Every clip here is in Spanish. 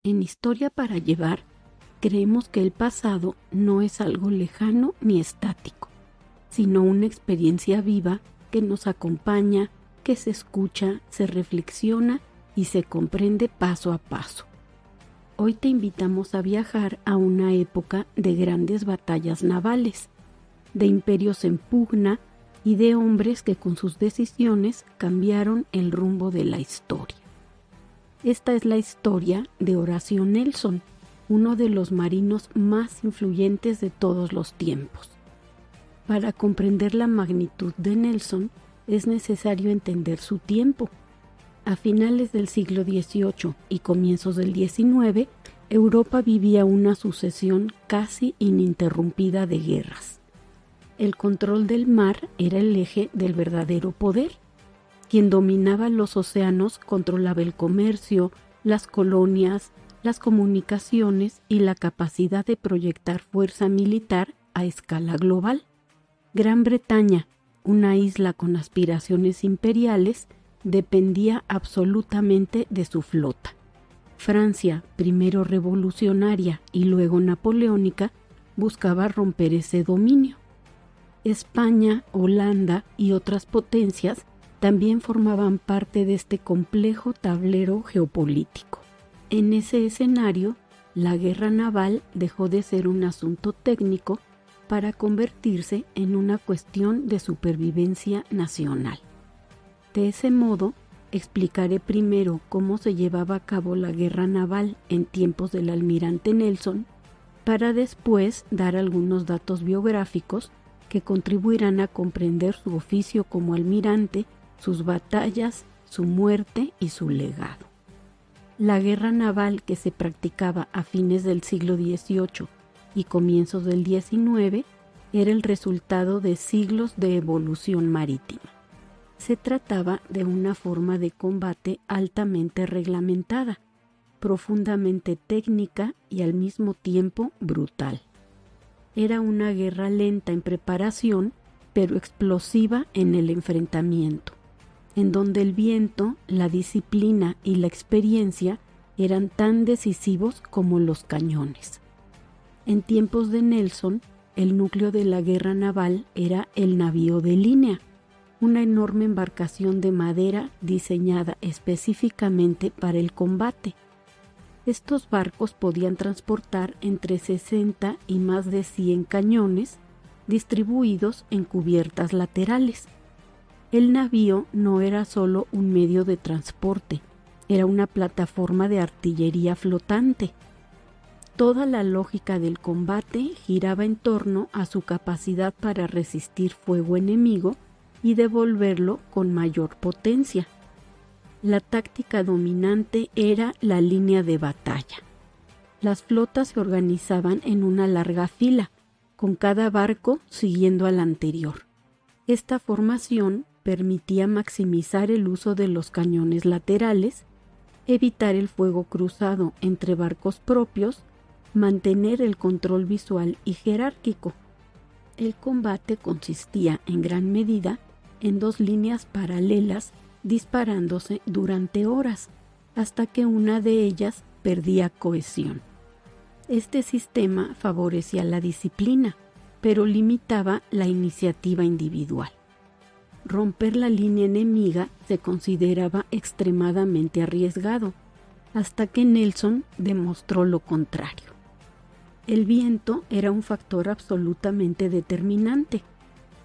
En Historia para Llevar, creemos que el pasado no es algo lejano ni estático, sino una experiencia viva que nos acompaña, que se escucha, se reflexiona y se comprende paso a paso. Hoy te invitamos a viajar a una época de grandes batallas navales, de imperios en pugna y de hombres que con sus decisiones cambiaron el rumbo de la historia. Esta es la historia de Horatio Nelson, uno de los marinos más influyentes de todos los tiempos. Para comprender la magnitud de Nelson, es necesario entender su tiempo. A finales del siglo XVIII y comienzos del XIX, Europa vivía una sucesión casi ininterrumpida de guerras. El control del mar era el eje del verdadero poder. Quien dominaba los océanos controlaba el comercio, las colonias, las comunicaciones y la capacidad de proyectar fuerza militar a escala global. Gran Bretaña, una isla con aspiraciones imperiales, dependía absolutamente de su flota. Francia, primero revolucionaria y luego napoleónica, buscaba romper ese dominio. España, Holanda y otras potencias también formaban parte de este complejo tablero geopolítico. En ese escenario, la guerra naval dejó de ser un asunto técnico para convertirse en una cuestión de supervivencia nacional. De ese modo, explicaré primero cómo se llevaba a cabo la guerra naval en tiempos del almirante Nelson, para después dar algunos datos biográficos que contribuirán a comprender su oficio como almirante, sus batallas, su muerte y su legado. La guerra naval que se practicaba a fines del siglo XVIII y comienzos del XIX era el resultado de siglos de evolución marítima. Se trataba de una forma de combate altamente reglamentada, profundamente técnica y al mismo tiempo brutal. Era una guerra lenta en preparación, pero explosiva en el enfrentamiento, en donde el viento, la disciplina y la experiencia eran tan decisivos como los cañones. En tiempos de Nelson, el núcleo de la guerra naval era el navío de línea, una enorme embarcación de madera diseñada específicamente para el combate. Estos barcos podían transportar entre 60 y más de 100 cañones distribuidos en cubiertas laterales. El navío no era solo un medio de transporte, era una plataforma de artillería flotante. Toda la lógica del combate giraba en torno a su capacidad para resistir fuego enemigo y devolverlo con mayor potencia. La táctica dominante era la línea de batalla. Las flotas se organizaban en una larga fila, con cada barco siguiendo al anterior. Esta formación permitía maximizar el uso de los cañones laterales, evitar el fuego cruzado entre barcos propios, mantener el control visual y jerárquico. El combate consistía en gran medida en dos líneas paralelas disparándose durante horas, hasta que una de ellas perdía cohesión. Este sistema favorecía la disciplina, pero limitaba la iniciativa individual. Romper la línea enemiga se consideraba extremadamente arriesgado, hasta que Nelson demostró lo contrario. El viento era un factor absolutamente determinante.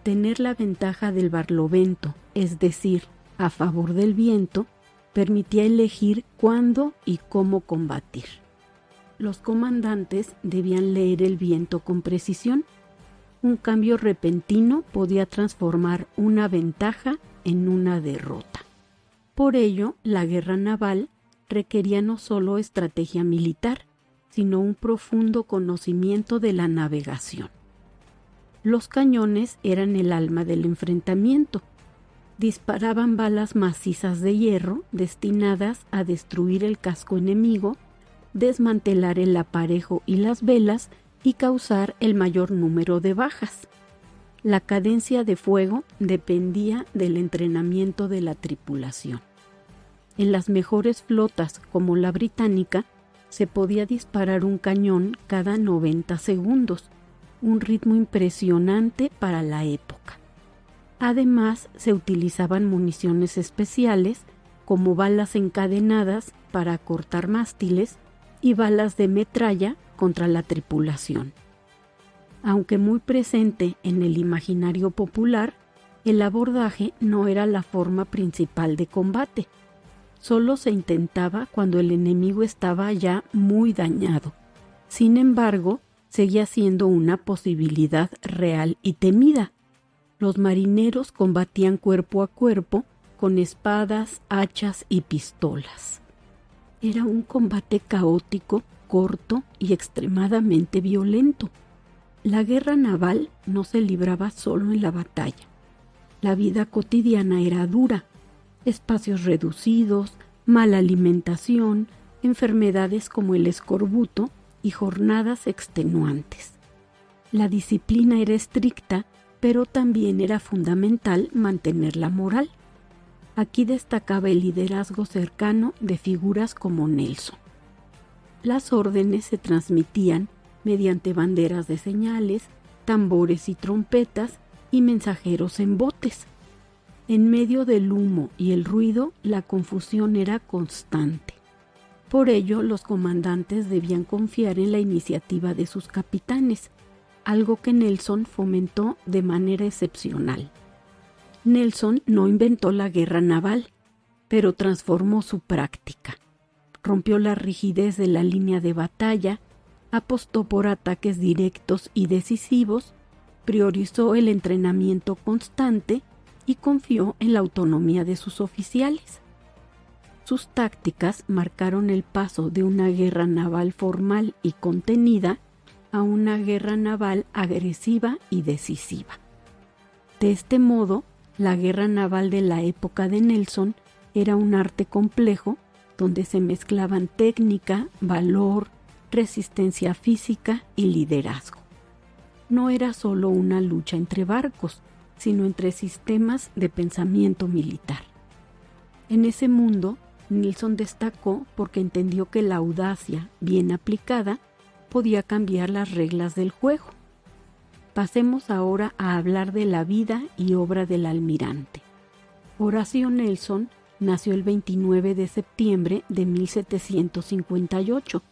Tener la ventaja del barlovento, es decir, a favor del viento, permitía elegir cuándo y cómo combatir. Los comandantes debían leer el viento con precisión. Un cambio repentino podía transformar una ventaja en una derrota. Por ello, la guerra naval requería no solo estrategia militar, sino un profundo conocimiento de la navegación. Los cañones eran el alma del enfrentamiento. Disparaban balas macizas de hierro destinadas a destruir el casco enemigo, desmantelar el aparejo y las velas y causar el mayor número de bajas. La cadencia de fuego dependía del entrenamiento de la tripulación. En las mejores flotas, como la británica, se podía disparar un cañón cada 90 segundos, un ritmo impresionante para la época. Además, se utilizaban municiones especiales como balas encadenadas para cortar mástiles y balas de metralla contra la tripulación. Aunque muy presente en el imaginario popular, el abordaje no era la forma principal de combate. Solo se intentaba cuando el enemigo estaba ya muy dañado. Sin embargo, seguía siendo una posibilidad real y temida. Los marineros combatían cuerpo a cuerpo con espadas, hachas y pistolas. Era un combate caótico, corto y extremadamente violento. La guerra naval no se libraba solo en la batalla. La vida cotidiana era dura. Espacios reducidos, mala alimentación, enfermedades como el escorbuto y jornadas extenuantes. La disciplina era estricta, pero también era fundamental mantener la moral. Aquí destacaba el liderazgo cercano de figuras como Nelson. Las órdenes se transmitían mediante banderas de señales, tambores y trompetas y mensajeros en botes. En medio del humo y el ruido, la confusión era constante. Por ello, los comandantes debían confiar en la iniciativa de sus capitanes, algo que Nelson fomentó de manera excepcional. Nelson no inventó la guerra naval, pero transformó su práctica. Rompió la rigidez de la línea de batalla, apostó por ataques directos y decisivos, priorizó el entrenamiento constante y confió en la autonomía de sus oficiales. Sus tácticas marcaron el paso de una guerra naval formal y contenida a una guerra naval agresiva y decisiva. De este modo, la guerra naval de la época de Nelson era un arte complejo donde se mezclaban técnica, valor, resistencia física y liderazgo. No era solo una lucha entre barcos, sino entre sistemas de pensamiento militar. En ese mundo, Nelson destacó porque entendió que la audacia, bien aplicada, podía cambiar las reglas del juego. Pasemos ahora a hablar de la vida y obra del almirante. Horacio Nelson nació el 29 de septiembre de 1758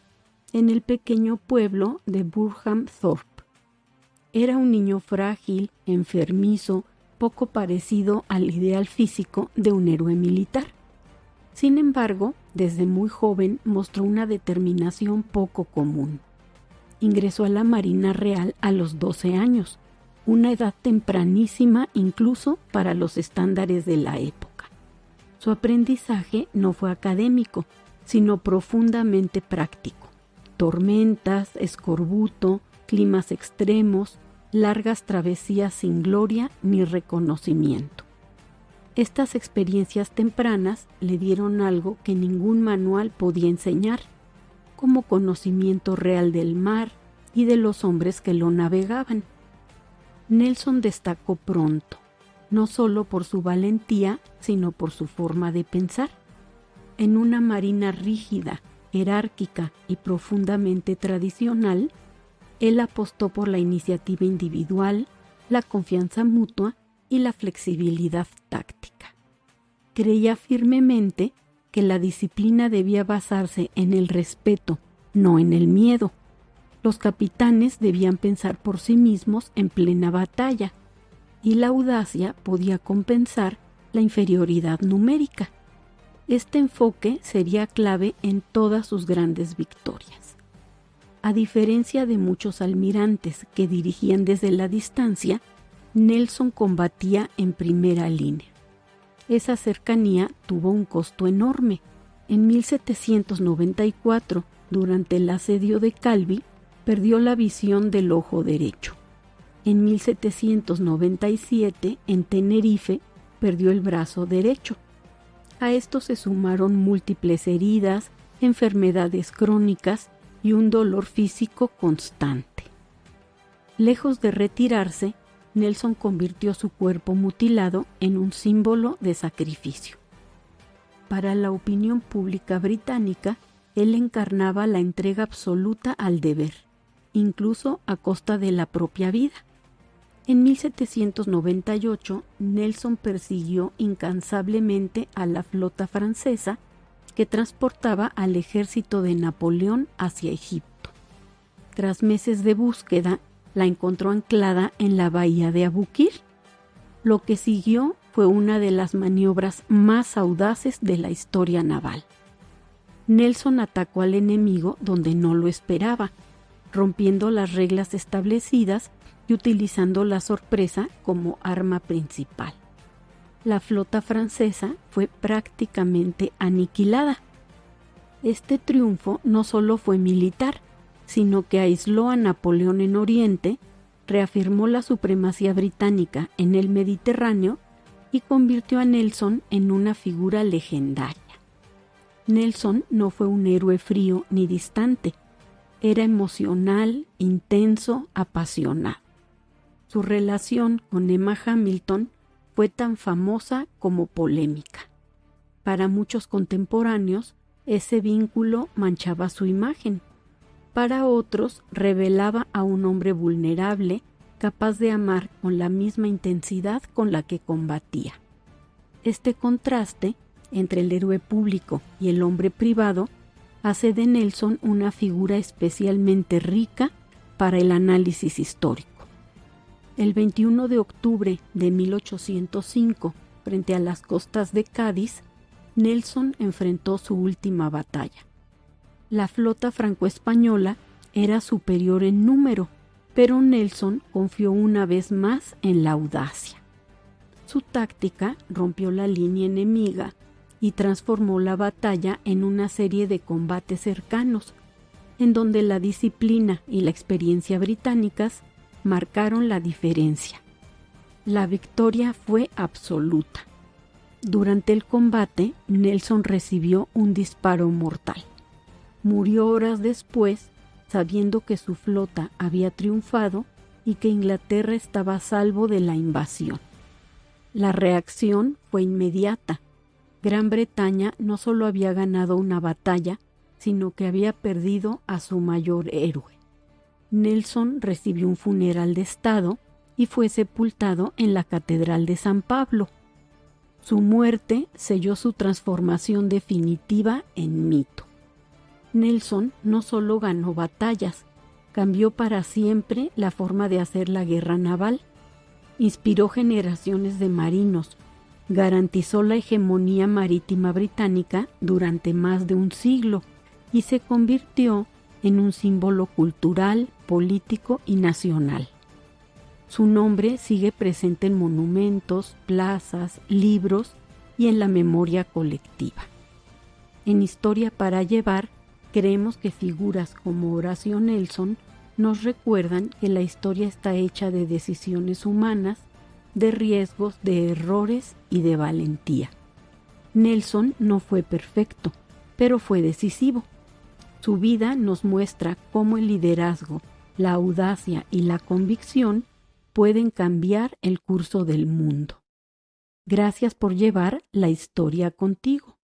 en el pequeño pueblo de Burham Thorpe. Era un niño frágil, enfermizo, poco parecido al ideal físico de un héroe militar. Sin embargo, desde muy joven mostró una determinación poco común. Ingresó a la Marina Real a los 12 años, una edad tempranísima incluso para los estándares de la época. Su aprendizaje no fue académico, sino profundamente práctico. Tormentas, escorbuto, climas extremos, largas travesías sin gloria ni reconocimiento. Estas experiencias tempranas le dieron algo que ningún manual podía enseñar, como conocimiento real del mar y de los hombres que lo navegaban. Nelson destacó pronto, no solo por su valentía, sino por su forma de pensar. En una marina rígida, jerárquica y profundamente tradicional, él apostó por la iniciativa individual, la confianza mutua y la flexibilidad táctica. Creía firmemente que la disciplina debía basarse en el respeto, no en el miedo. Los capitanes debían pensar por sí mismos en plena batalla, y la audacia podía compensar la inferioridad numérica. Este enfoque sería clave en todas sus grandes victorias. A diferencia de muchos almirantes que dirigían desde la distancia, Nelson combatía en primera línea. Esa cercanía tuvo un costo enorme. En 1794, durante el asedio de Calvi, perdió la visión del ojo derecho. En 1797, en Tenerife, perdió el brazo derecho. A esto se sumaron múltiples heridas, enfermedades crónicas y un dolor físico constante. Lejos de retirarse, Nelson convirtió su cuerpo mutilado en un símbolo de sacrificio. Para la opinión pública británica, él encarnaba la entrega absoluta al deber, incluso a costa de la propia vida. En 1798, Nelson persiguió incansablemente a la flota francesa que transportaba al ejército de Napoleón hacia Egipto. Tras meses de búsqueda, la encontró anclada en la bahía de Abukir. Lo que siguió fue una de las maniobras más audaces de la historia naval. Nelson atacó al enemigo donde no lo esperaba, rompiendo las reglas establecidas y utilizando la sorpresa como arma principal. La flota francesa fue prácticamente aniquilada. Este triunfo no solo fue militar, sino que aisló a Napoleón en Oriente, reafirmó la supremacía británica en el Mediterráneo y convirtió a Nelson en una figura legendaria. Nelson no fue un héroe frío ni distante, era emocional, intenso, apasionado. Su relación con Emma Hamilton fue tan famosa como polémica. Para muchos contemporáneos, ese vínculo manchaba su imagen. Para otros, revelaba a un hombre vulnerable, capaz de amar con la misma intensidad con la que combatía. Este contraste entre el héroe público y el hombre privado hace de Nelson una figura especialmente rica para el análisis histórico. El 21 de octubre de 1805, frente a las costas de Cádiz, Nelson enfrentó su última batalla. La flota franco-española era superior en número, pero Nelson confió una vez más en la audacia. Su táctica rompió la línea enemiga y transformó la batalla en una serie de combates cercanos, en donde la disciplina y la experiencia británicas marcaron la diferencia. La victoria fue absoluta. Durante el combate, Nelson recibió un disparo mortal. Murió horas después, sabiendo que su flota había triunfado y que Inglaterra estaba a salvo de la invasión. La reacción fue inmediata. Gran Bretaña no solo había ganado una batalla, sino que había perdido a su mayor héroe. Nelson recibió un funeral de Estado y fue sepultado en la Catedral de San Pablo. Su muerte selló su transformación definitiva en mito. Nelson no solo ganó batallas, cambió para siempre la forma de hacer la guerra naval, inspiró generaciones de marinos, garantizó la hegemonía marítima británica durante más de un siglo y se convirtió en un símbolo cultural, político y nacional. Su nombre sigue presente en monumentos, plazas, libros y en la memoria colectiva. En Historia para Llevar, creemos que figuras como Horacio Nelson nos recuerdan que la historia está hecha de decisiones humanas, de riesgos, de errores y de valentía. Nelson no fue perfecto, pero fue decisivo. Su vida nos muestra cómo el liderazgo, la audacia y la convicción pueden cambiar el curso del mundo. Gracias por llevar la historia contigo.